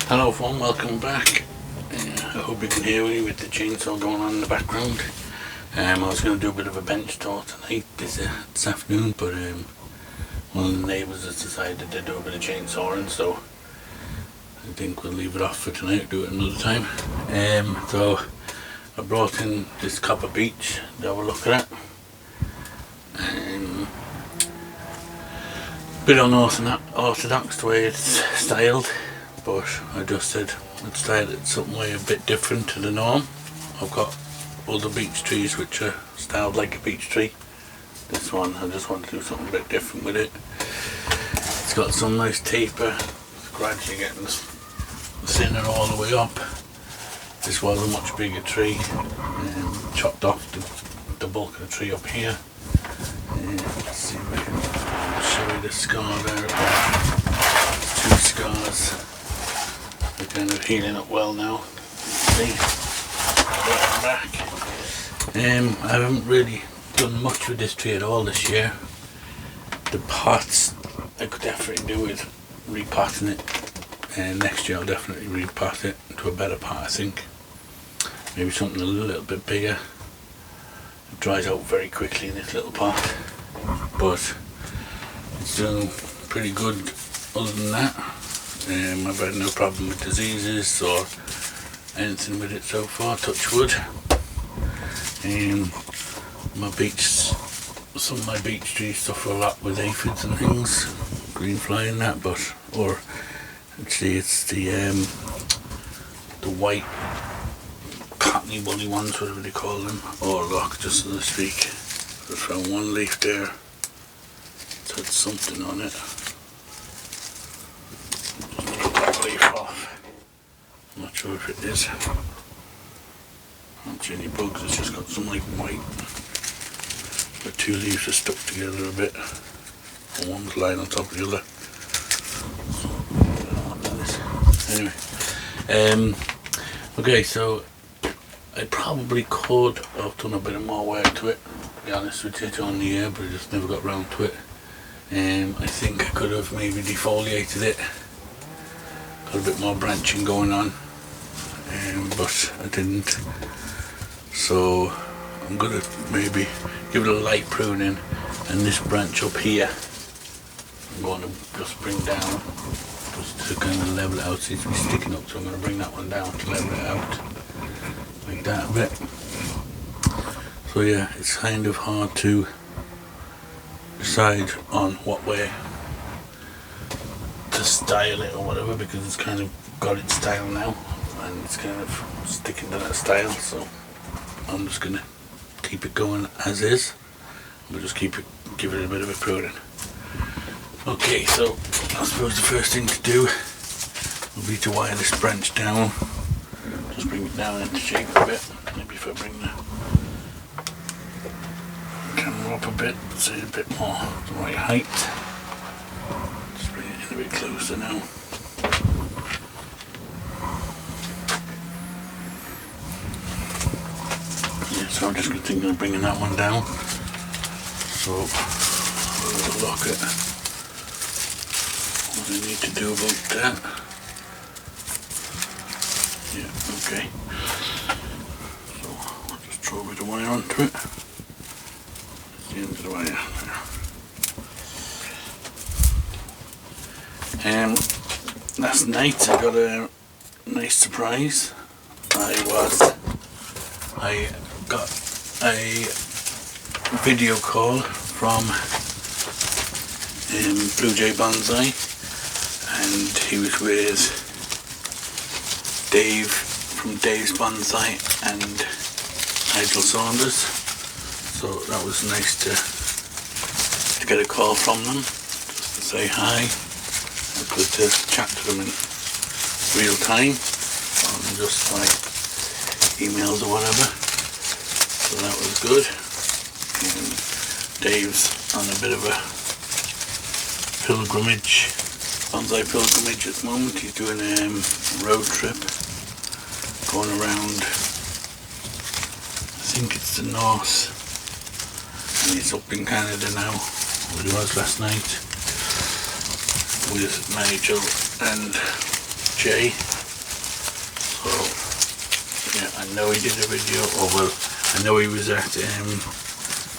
Hello everyone, welcome back. I hope you can hear me with the chainsaw going on in the background. I was going to do a bit of a bench tour tonight, this afternoon, but one of the neighbours has decided to do a bit of chainsawing, so I think we'll leave it off for tonight, do it another time. So I brought in this copper beech that we're looking at. Bit unorthodox the way it's styled, but I just said let's style it some way a bit different to the norm. I've got other beech trees which are styled like a beech tree. This one I just want to do something a bit different with it. It's got some nice taper, it's gradually getting thinner all the way up. This was a much bigger tree, chopped off the bulk of the tree up here. Let's see if I can show you the scar there. There's two scars. They're kind of healing up well now. See? Back. I haven't really done much with this tree at all this year. The pots I could definitely do with repotting it, and next year I'll definitely repot it to a better pot, I think. Maybe something a little bit bigger. It dries out very quickly in this little pot, but it's doing pretty good other than that. I've had no problem with diseases or anything with it so far, touch wood. Some of my beech trees suffer a lot with aphids and things, green fly and that, or actually it's the white cottony woolly ones, whatever they call them, or lock, just so to speak. I found one leaf there, it's had something on it. Just took that leaf off. I'm not sure if it is. Not any bugs, it's just got some like white. The two leaves are stuck together a bit, and one's lying on top of the other. Anyway, okay, so I probably could have done a bit more work to it, to be honest with you, on the year, but I just never got round to it. I think I could have maybe defoliated it, got a bit more branching going on, but I didn't. So I'm going to maybe give it a light pruning, and this branch up here I'm going to just bring down, just to kind of level it out. Seems to be sticking up, so I'm going to bring that one down to level it out, like that a bit. So yeah, it's kind of hard to decide on what way to style it or whatever, because it's kind of got its style now and it's kind of sticking to that style, so I'm just going to keep it going as is. We'll just give it a bit of a pruning. Okay, so I suppose the first thing to do will be to wire this branch down. Just bring it down into shape a bit. Maybe if I bring the camera up a bit, so it's a bit more the right height. Just bring it in a bit closer now. Yeah, so I'm just thinking of bringing that one down. So we'll look at what I need to do about that. Yeah, okay. So I'll just throw a bit of wire onto it. That's the end of the wire there. Last night I got a nice surprise. I got a video call from Blue Jay Bonsai, and he was with Dave from Dave's Bonsai and Nigel Saunders, so that was nice to get a call from them, just to say hi. It was good to chat to them in real time, on just like emails or whatever, so that was good. Dave's on a bit of a pilgrimage, bonsai pilgrimage at the moment. He's doing a road trip, going around, I think it's the north, and he's up in Canada now, where he was last night, with Nigel and Jay. So yeah, I know he did a video, or well, I know he was at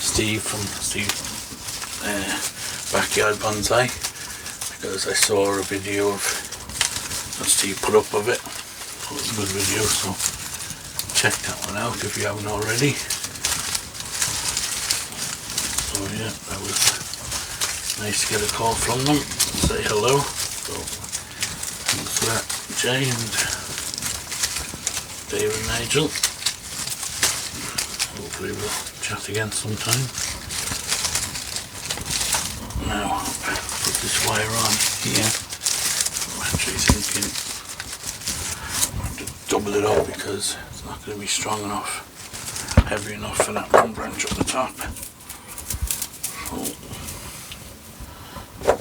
Steve from Backyard Bonsai, because I saw a video that Steve put up of it. So it was a good video, so check that one out if you haven't already. So yeah, that was nice to get a call from them, say hello. So thanks for that, Jay and Dave and Nigel. Hopefully we'll chat again sometime. Now, put this wire on here. I'm actually thinking I have to double it up because it's not going to be strong enough, heavy enough for that one branch up the top. So,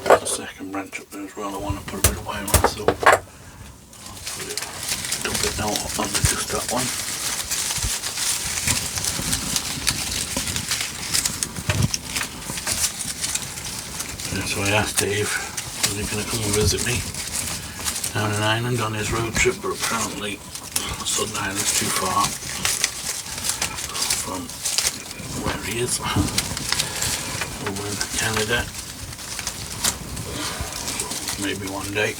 there's a second branch up there as well I want to put a bit of wire on, so I'll put it, dump it now onto just that one. So I asked Dave, was he going to come and visit me down in Ireland on his road trip, but apparently Southern Ireland's too far from where he is, over in Canada. So maybe one day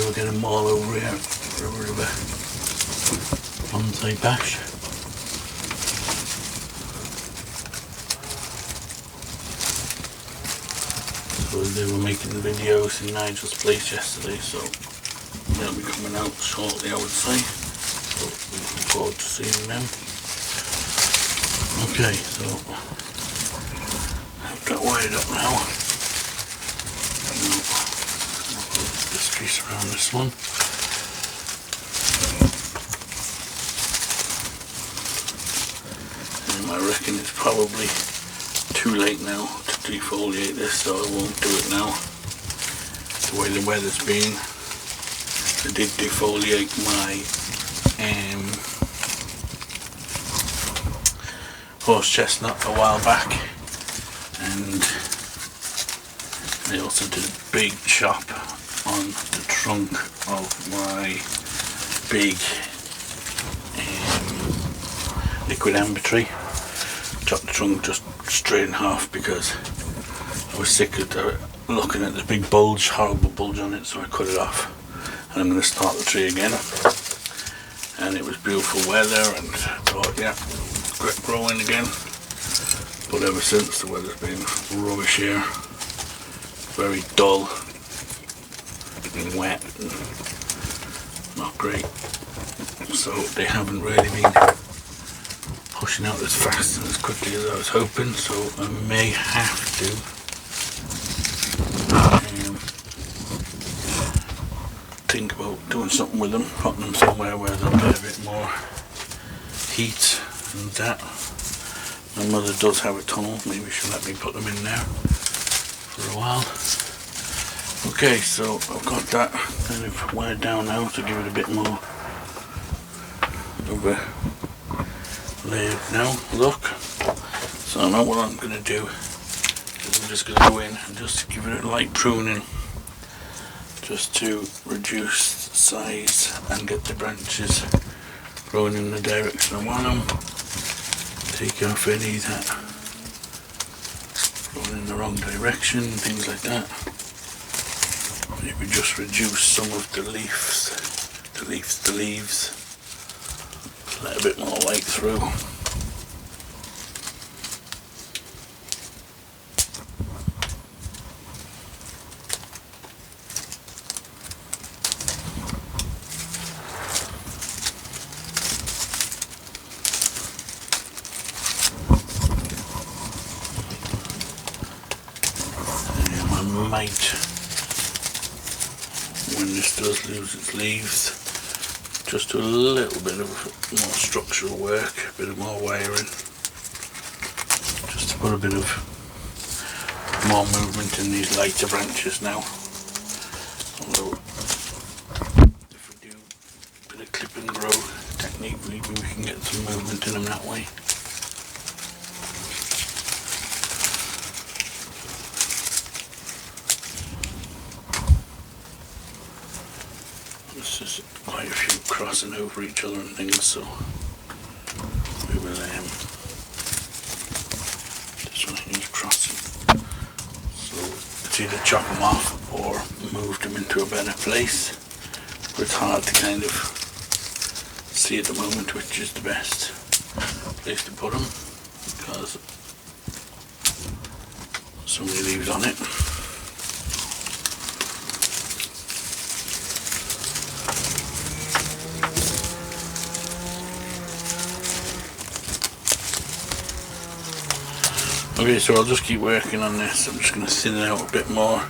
we'll get them all over here for a bit of a bonsai bash. They were making videos in Nigel's place yesterday, so they'll be coming out shortly, I would say. So looking forward to seeing them. Okay, so I've got wired up now. I'll put this piece around this one. And I reckon it's probably too late now to defoliate this, so I won't do it now. The way the weather's been, I did defoliate my horse chestnut a while back, and I also did a big chop on the trunk of my big liquid amber tree. Chopped the trunk just straight in half because I was sick of looking at the big bulge, horrible bulge on it, so I cut it off. And I'm going to start the tree again. And it was beautiful weather, and I thought, yeah, get growing again. But ever since, the weather's been rubbish here. Very dull and wet and not great. So they haven't really been pushing out as fast and as quickly as I was hoping, so I may have to think about doing something with them, putting them somewhere where they'll get a bit more heat and that. My mother does have a tunnel, maybe she'll let me put them in there for a while. Okay, so I've got that kind of wired down now to give it a bit more of a layered now look. So now what I'm going to do is I'm just going to go in and just give it a light pruning, just to reduce the size and get the branches growing in the direction I want them. Take off any that going in the wrong direction, things like that. Maybe just reduce some of the leaves, let a bit more light through. And I might, when this does lose its leaves, just do a little bit of more structural work, a bit of more wiring, just to put a bit of more movement in these lighter branches now. Although if we do a bit of clip and grow technique, maybe we can get some movement in them that way. This is quite a few crossing over each other and things, so we will this one here's crossing. So it's either chop them off or move them into a better place. But it's hard to kind of see at the moment which is the best place to put them, because so many leaves on it. Okay, so I'll just keep working on this. I'm just going to thin it out a bit more,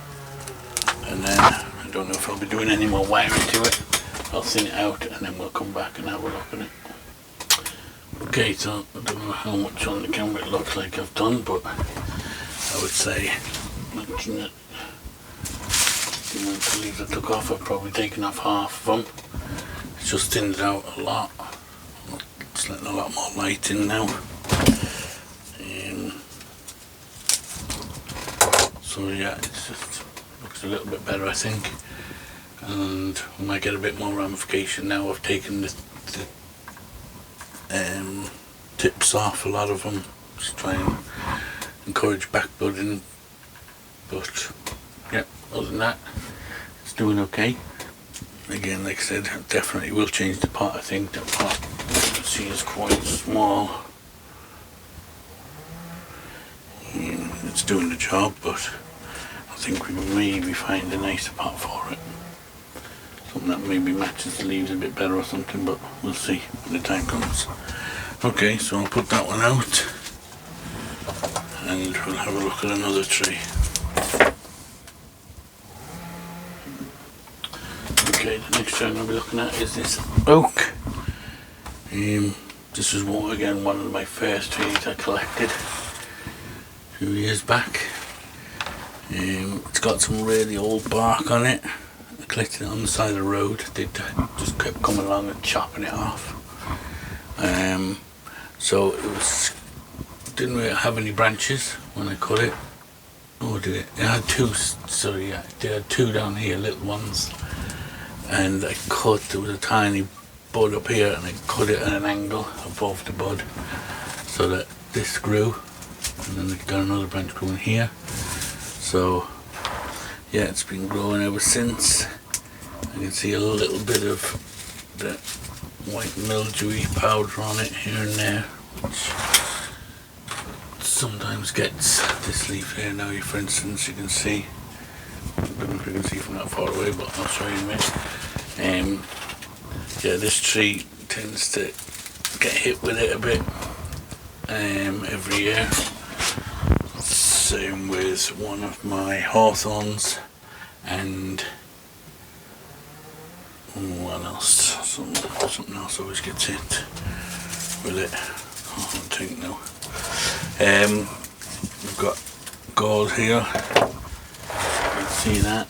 and then I don't know if I'll be doing any more wiring to it. I'll thin it out and then we'll come back and have a look at it. Okay, so I don't know how much on the camera it looks like I've done, but I would say, looking at the amount of leaves I took off, I've probably taken off half of them. It's just thinned it out a lot. It's letting a lot more light in now. So yeah, it just looks a little bit better, I think, and we might get a bit more ramification now. I've taken the tips off a lot of them, just try and encourage back budding, but yeah, other than that, it's doing okay. Again, like I said, I definitely will change the pot. I think that pot, you can see, is quite small. It's doing the job, but I think we maybe find a nicer pot for it. Something that maybe matches the leaves a bit better or something, but we'll see when the time comes. Okay, so I'll put that one out and we'll have a look at another tree. Okay, the next tree I'll be looking at is this oak. This is one of my first trees I collected a few years back. It's got some really old bark on it. I collected it on the side of the road. They just kept coming along and chopping it off. So didn't really have any branches when I cut it. Oh, did it? It had two. Sorry, yeah, it had two down here, little ones. And there was a tiny bud up here, and I cut it at an angle above the bud so that this grew, and then I got another branch growing here. So yeah, it's been growing ever since. I can see a little bit of the white mildewy powder on it here and there, which sometimes gets this leaf here now. For instance, you can see, I don't know if you can see from that far away, but I'll show you in a minute. Yeah, this tree tends to get hit with it a bit every year. Same with one of my hawthorns, and what else? Something else always gets hit with it. I don't think no. We've got gold here. You can see that.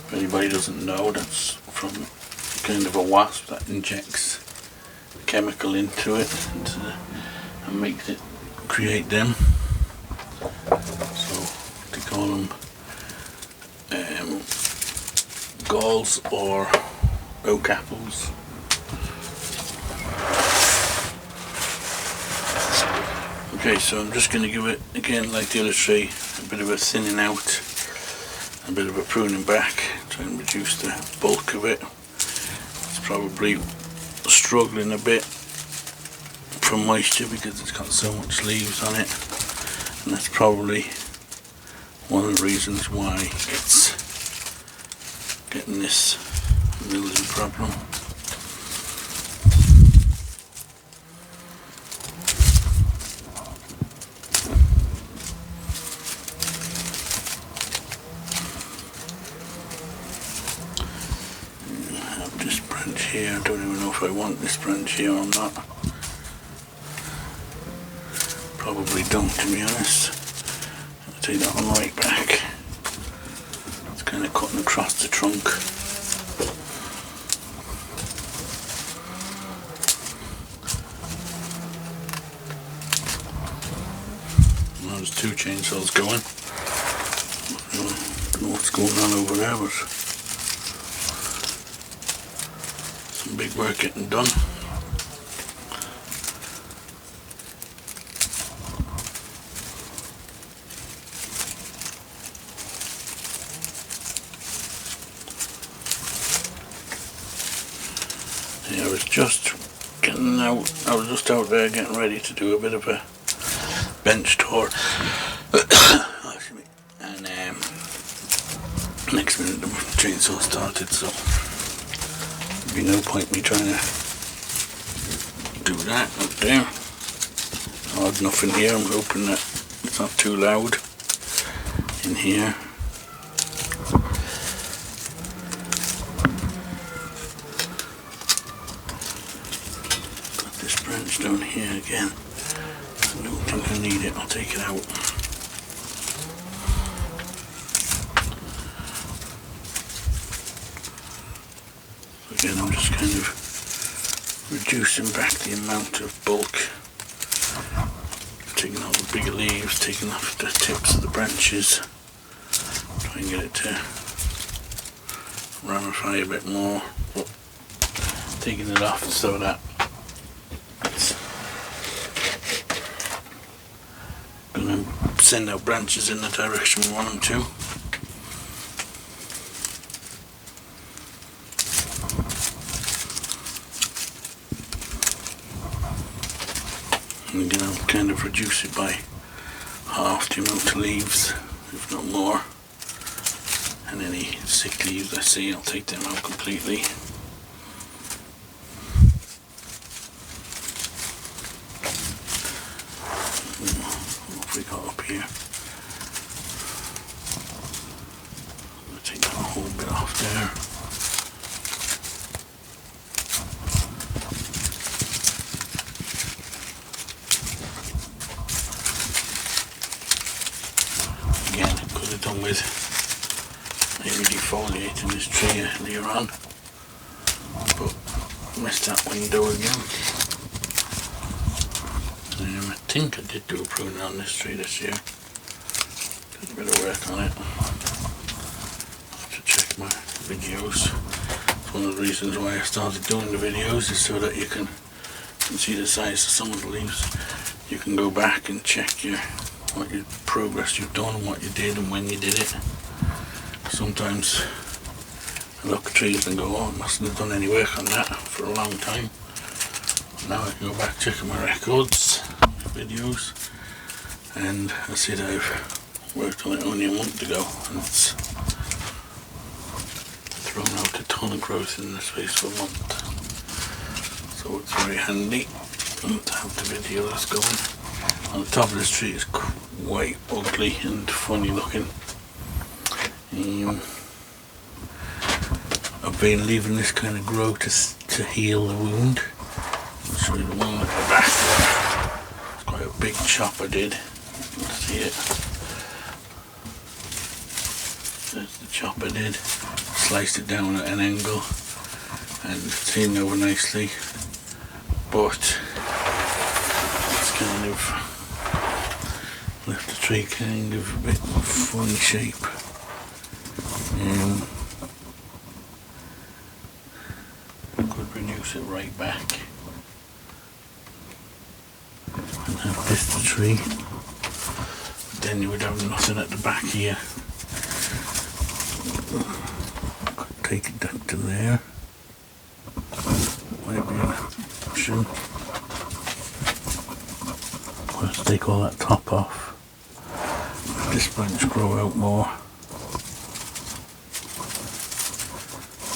If anybody doesn't know, that's from kind of a wasp that injects a chemical into it and makes it create them. So they call them galls or oak apples. Okay, so I'm just going to give it, again like the other tree, a bit of a thinning out, a bit of a pruning back, try and reduce the bulk of it. It's probably struggling a bit for moisture because it's got so much leaves on it, and that's probably one of the reasons why it's getting this mildew problem. Here, I don't even know if I want this branch here or not. Probably don't, to be honest. I'll take that one right back. It's kind of cutting across the trunk. Well, there's two chainsaws going. I don't know what's going on over there, but some big work getting done. Yeah, I was just out there getting ready to do a bit of a bench tour. And next minute the chainsaw started, so there'd be no point me trying to do that up there. Hard enough in here. I'm hoping that it's not too loud in here. Got this branch down here again. I don't think I need it. I'll take it out. Again, I'm just kind of reducing back the amount of bulk, taking out the bigger leaves, taking off the tips of the branches, try and get it to ramify a bit more, but taking it off so that it's going to send out branches in the direction we want them to. And again, I'll kind of reduce it by half the amount of leaves, if not more. And any sick leaves I see, I'll take them out completely. What have we got up here? I'll take that whole bit off there. Again, could have done with maybe defoliating this tree earlier on, but missed that window again. I think I did do a pruning on this tree this year. Did a bit of work on it. I'll have to check my videos. It's one of the reasons why I started doing the videos, is so that you can see the size of some of the leaves. You can go back and check what your progress you've done and what you did and when you did it. Sometimes I look at trees and go, oh, I mustn't have done any work on that for a long time. Now I can go back checking my records, videos, and I see that I've worked on it only a month ago, and it's thrown out a ton of growth in the space of a month. So it's very handy to have the videos going. On the top of this tree is quite ugly and funny looking. I've been leaving this kind of grow to heal the wound. I'll show you the one at the back. It's quite a big chop I did. You can see it. There's the chop I did. Sliced it down at an angle and it's healing over nicely. But it's kind of left the tree kind of a bit funny shape. Could reduce it right back and have this the tree. Then you would have nothing at the back here. Could take it down to there. Might be an option. Let's take all that top off. Let this branch grow out more.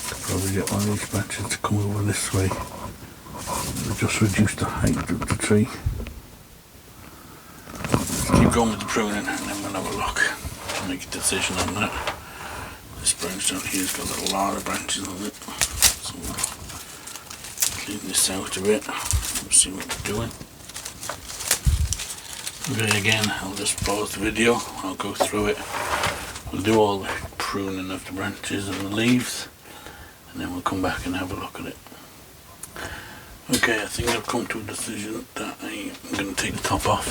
Could probably get one of these branches to come over this way. It'll just reduce the height of the tree. Let's keep going with the pruning and then we'll have a look and make a decision on that. This branch down here has got a lot of branches on it, so we'll clean this out a bit and see what we're doing. Okay, again, I'll just pause the video, I'll go through it. We'll do all the pruning of the branches and the leaves, and then we'll come back and have a look at it. Okay, I think I've come to a decision that I'm going to take the top off.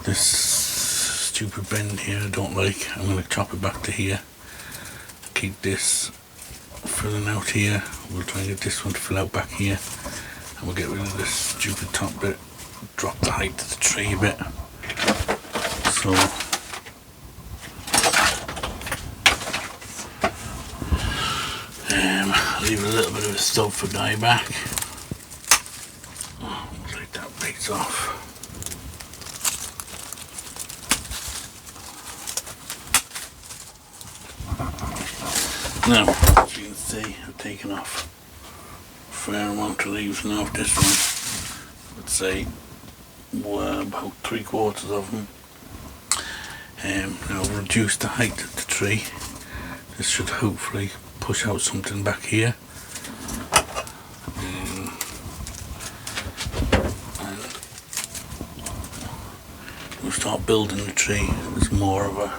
This stupid bend here I don't like. I'm going to chop it back to here keep this filling out here. We'll try and get this one to fill out back here, and we'll get rid of this stupid top bit, drop the height of the tree a bit. So leave a little bit of a stub for dieback. Take that base off. Now, as you can see, I've taken off a fair amount of leaves now of this one. I'd say about 3/4 of them. Now I'll reduce the height of the tree. This should hopefully push out something back here. And we'll start building the tree. There's more of a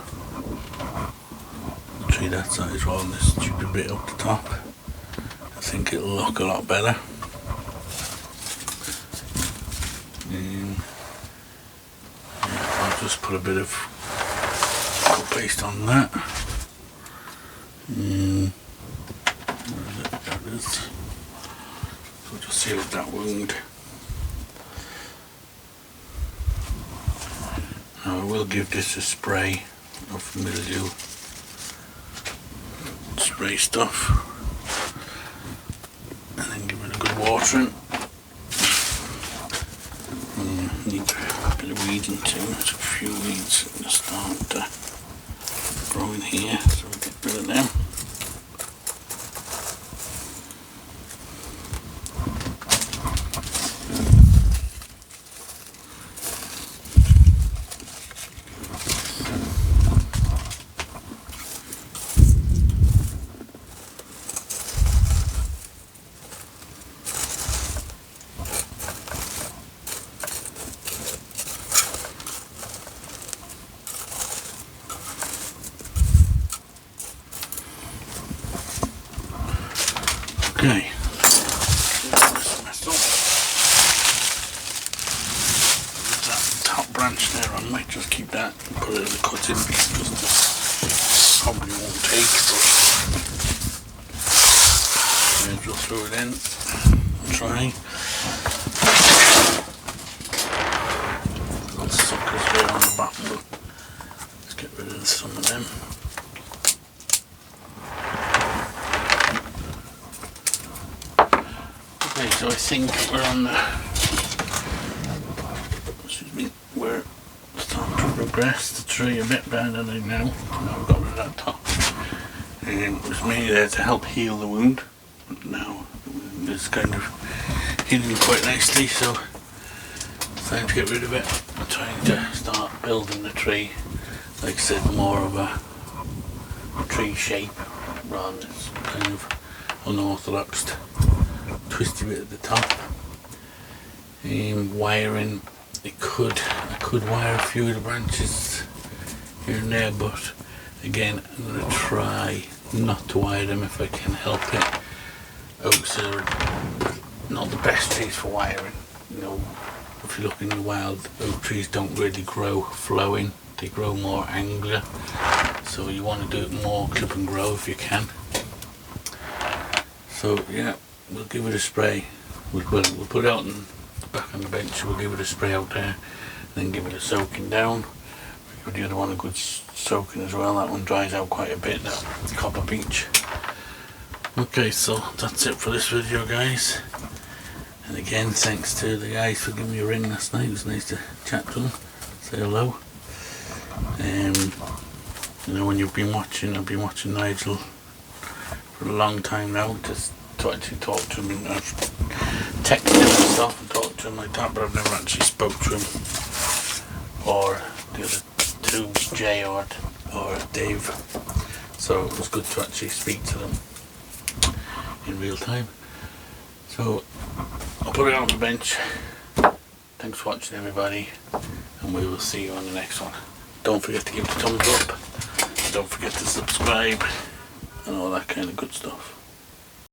tree that size rather than this stupid bit up the top. I think it'll look a lot better. I'll just put a bit of cut paste on that. There it is. So we'll just seal that wound. Now I will give this a spray of mildew spray stuff, and then give it a good watering. Need a bit of weeding too. There's a few weeds that start to grow in here, so we'll get rid of them. Okay, that top branch there, I might just keep that and put it as a cut in, because this probably won't take, but maybe we'll throw it in and try. Got suckers there on the bottom, let's get rid of some of them. Okay, so I think we're on the, we're starting to progress the tree a bit better than now. I've got rid of that top. It was mainly there to help heal the wound. Now it's kind of healing quite nicely, so it's time to get rid of it. I'm trying to start building the tree, like I said, more of a tree shape rather than this kind of unorthodox twisty bit at the top. Wiring, I could wire a few of the branches here and there, but again I'm going to try not to wire them if I can help it. Oaks are not the best trees for wiring. You know, if you look in the wild, oak trees don't really grow flowing, they grow more angular, so you want to do it more clip and grow if you can. So yeah, we'll give it a spray. We'll put it out back on the bench. We'll give it a spray out there, then give it a soaking down. We'll give the other one a good soaking as well. That one dries out quite a bit, that copper beech. Okay, so that's it for this video, guys. And again, thanks to the guys for giving me a ring last night. It was nice to chat to them, say hello. You know, when you've been watching, I've been watching Nigel for a long time now, just to actually talk to him, and I've texted him and stuff and talked to him like that, but I've never actually spoke to him or the other two, Jay or Dave, so it was good to actually speak to them in real time. So I'll put it on the bench. Thanks for watching, everybody, and we will see you on the next one. Don't forget to give it a thumbs up, don't forget to subscribe and all that kind of good stuff.